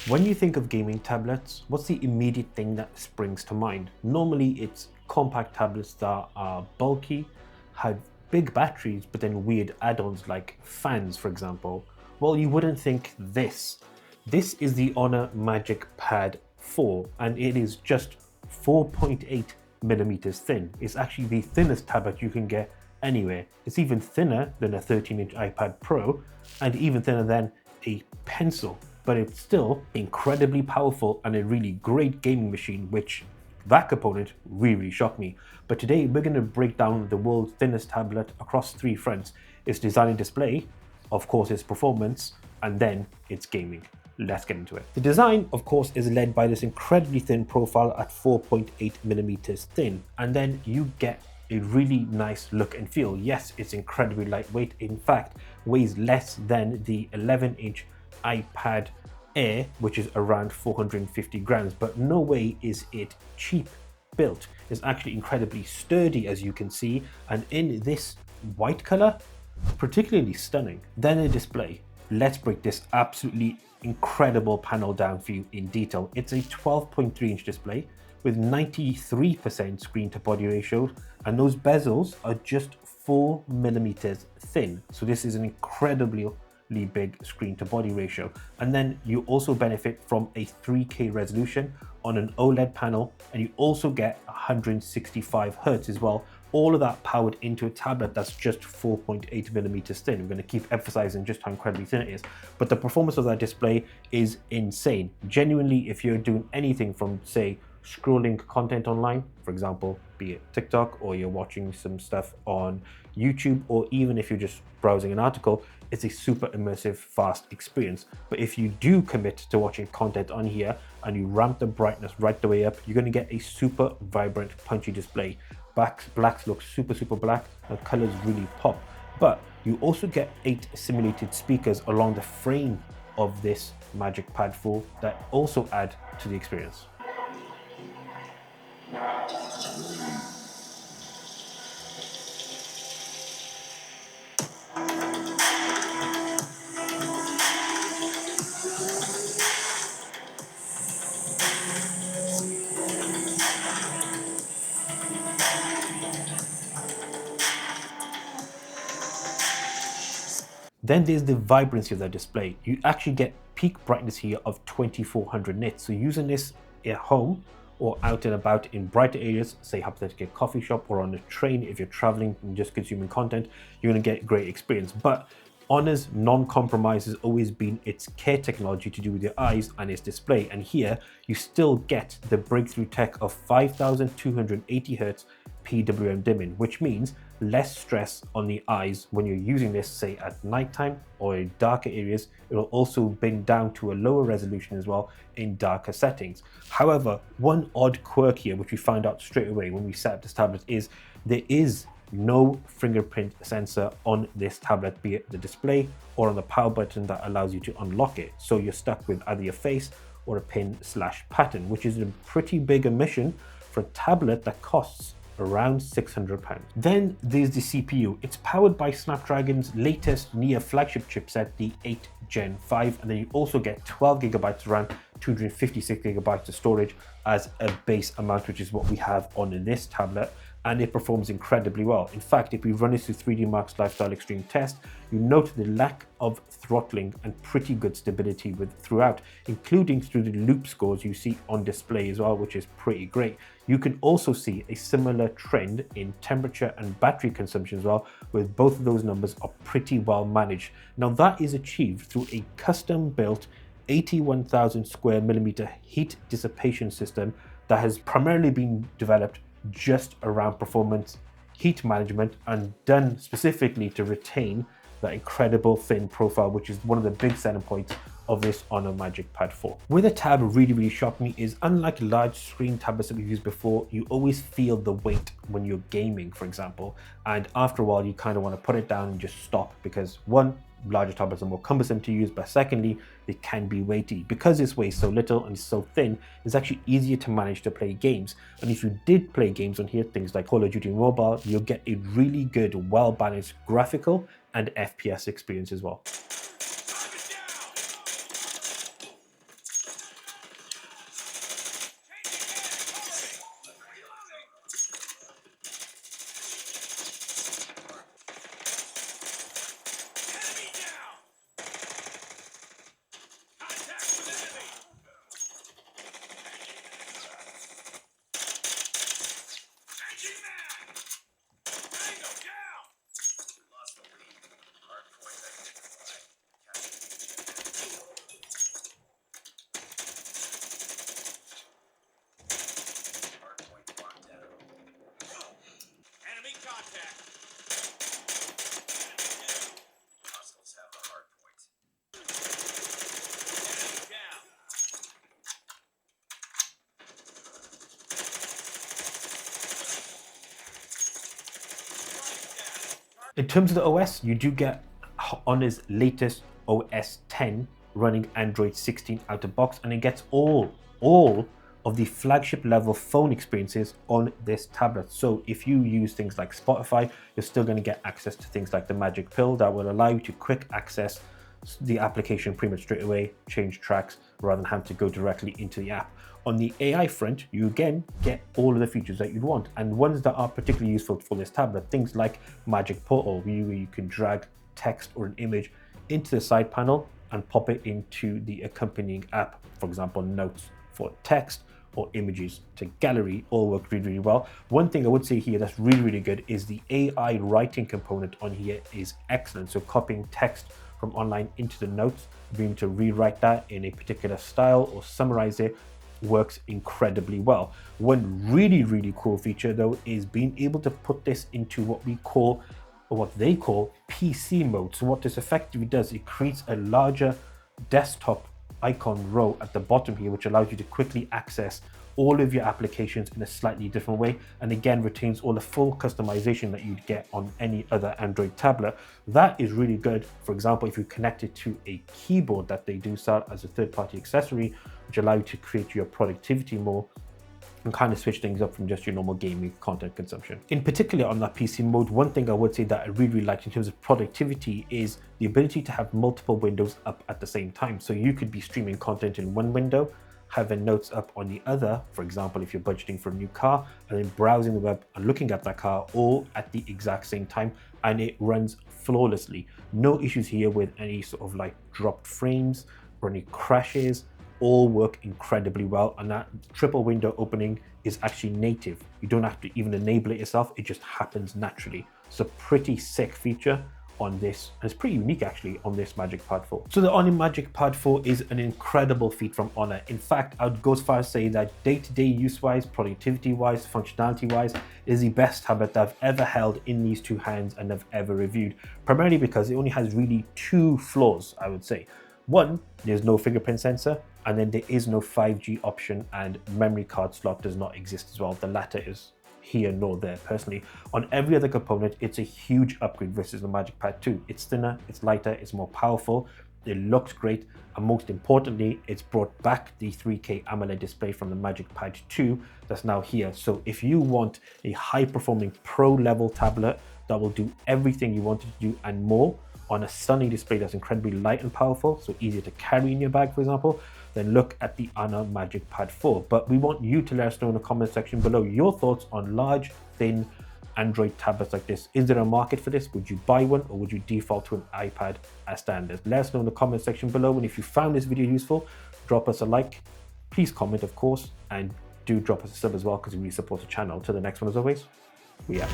When you think of gaming tablets, what's the immediate thing that springs to mind? Normally it's compact tablets that are bulky, have big batteries, but then weird add-ons like fans, for example. Well, you wouldn't think this. This is the Honor Magic Pad 4, and it is just 4.8 millimeters thin. It's actually the thinnest tablet you can get anywhere. It's even thinner than a 13-inch iPad Pro, and even thinner than a pencil. But it's still incredibly powerful and a really great gaming machine, which that component really shocked me. But today we're going to break down the world's thinnest tablet across 3 fronts: its design and display, of course its performance, and then its gaming. Let's get into it. The design, of course, is led by this incredibly thin profile at 4.8 millimeters thin, and then you get a really nice look and feel. Yes, it's incredibly lightweight. In fact, weighs less than the 11-inch iPad Air, which is around 450 grams, but no way is it cheap built. It's actually incredibly sturdy, as you can see, and in this white color, particularly stunning. Then the display. Let's break this absolutely incredible panel down for you in detail. It's a 12.3-inch display with 93% screen to body ratio, and those bezels are just 4 millimeters thin. So this is an incredibly big screen to body ratio. And then you also benefit from a 3K resolution on an OLED panel, and you also get 165 Hertz as well. All of that powered into a tablet that's just 4.8 millimeters thin. We're going to keep emphasizing just how incredibly thin it is, but the performance of that display is insane. Genuinely, if you're doing anything from, say, scrolling content online, for example, be it TikTok, or you're watching some stuff on YouTube, or even if you're just browsing an article, it's a super immersive, fast experience. But if you do commit to watching content on here and you ramp the brightness right the way up, you're going to get a super vibrant, punchy display. Blacks look super black, and colors really pop. But you also get 8 simulated speakers along the frame of this Magic Pad 4 that also add to the experience. Then there's the vibrancy of the display. You actually get peak brightness here of 2400 nits. So using this at home or out and about in brighter areas, say hypothetically a coffee shop or on a train, if you're traveling and just consuming content, you're going to get great experience. But Honor's non-compromise has always been its Care technology to do with your eyes and its display. And here you still get the breakthrough tech of 5280 Hertz PWM dimming, which means less stress on the eyes when you're using this, say at nighttime or in darker areas. It'll also bring down to a lower resolution as well in darker settings. However, one odd quirk here, which we found out straight away when we set up this tablet, is there is no fingerprint sensor on this tablet, be it the display or on the power button that allows you to unlock it. So you're stuck with either your face or a pin/pattern, which is a pretty big omission for a tablet that costs around £600. Then there's the CPU. It's powered by Snapdragon's latest near flagship chipset, the 8 Gen 5, and then you also get 12 gigabytes of RAM, 256 gigabytes of storage as a base amount, which is what we have on this tablet, and it performs incredibly well. In fact, if we run this through 3D Mark's Lifestyle Extreme test, you note the lack of throttling and pretty good stability throughout, including through the loop scores you see on display as well, which is pretty great. You can also see a similar trend in temperature and battery consumption as well, with both of those numbers are pretty well managed. Now that is achieved through a custom built 81,000 square millimeter heat dissipation system that has primarily been developed just around performance, heat management, and done specifically to retain that incredible thin profile, which is one of the big selling points of this Honor Magic Pad 4. Where the tab really shocked me is, unlike large screen tablets that we've used before, you always feel the weight when you're gaming, for example, and after a while you kind of want to put it down and just stop, because one, larger tablets are more cumbersome to use, but secondly, they can be weighty. Because this weighs so little and is so thin, it's actually easier to manage to play games. And if you did play games on here, things like Call of Duty Mobile, you'll get a really good, well-balanced graphical and FPS experience as well. In terms of the OS, you do get Honor's latest OS 10 running Android 16 out of box, and it gets all of the flagship level phone experiences on this tablet. So if you use things like Spotify, you're still going to get access to things like the Magic Pill that will allow you to quick access the application pretty much straight away, change tracks rather than having to go directly into the app. On the AI front, you again get all of the features that you'd want, and ones that are particularly useful for this tablet, things like Magic Portal, where you can drag text or an image into the side panel and pop it into the accompanying app. For example, notes for text or images to gallery all work really, really well. One thing I would say here that's really, really good is the AI writing component on here is excellent. So copying text from online into the notes, being able to rewrite that in a particular style or summarize it works incredibly well. One really, really cool feature though is being able to put this into what they call PC mode. So what this effectively does, it creates a larger desktop icon row at the bottom here, which allows you to quickly access all of your applications in a slightly different way, and again retains all the full customization that you'd get on any other Android tablet. That is really good. For example, if you connect it to a keyboard that they do sell as a third-party accessory, which allows you to create your productivity mode and kind of switch things up from just your normal gaming content consumption. In particular on that PC mode, one thing I would say that I really, really liked in terms of productivity is the ability to have multiple windows up at the same time. So you could be streaming content in one window, having notes up on the other, for example, if you're budgeting for a new car, and then browsing the web and looking at that car all at the exact same time, and it runs flawlessly. No issues here with any sort of like dropped frames or any crashes. All work incredibly well, and that triple window opening is actually native. You don't have to even enable it yourself, it just happens naturally. It's a pretty sick feature on this, and it's pretty unique actually on this Magic Pad 4. So the Honor Magic Pad 4 is an incredible feat from Honor. In fact, I would go as far as say that day-to-day use-wise, productivity-wise, functionality-wise, is the best tablet that I've ever held in these two hands and I've ever reviewed, primarily because it only has really two flaws, I would say. One, there's no fingerprint sensor, and then there is no 5G option, and memory card slot does not exist as well. The latter is here nor there personally. On every other component, it's a huge upgrade versus the Magic Pad 2. It's thinner, it's lighter, it's more powerful, it looks great, and most importantly, it's brought back the 3K AMOLED display from the Magic Pad 2 that's now here. So if you want a high-performing pro-level tablet that will do everything you want it to do and more on a stunning display that's incredibly light and powerful, so easier to carry in your bag, for example, then look at the Honor Magic Pad 4. But we want you to let us know in the comment section below your thoughts on large, thin Android tablets like this. Is there a market for this? Would you buy one, or would you default to an iPad as standard? Let us know in the comment section below, and if you found this video useful, drop us a like. Please comment, of course, and do drop us a sub as well, because we really support the channel. Till the next one, as always, we out.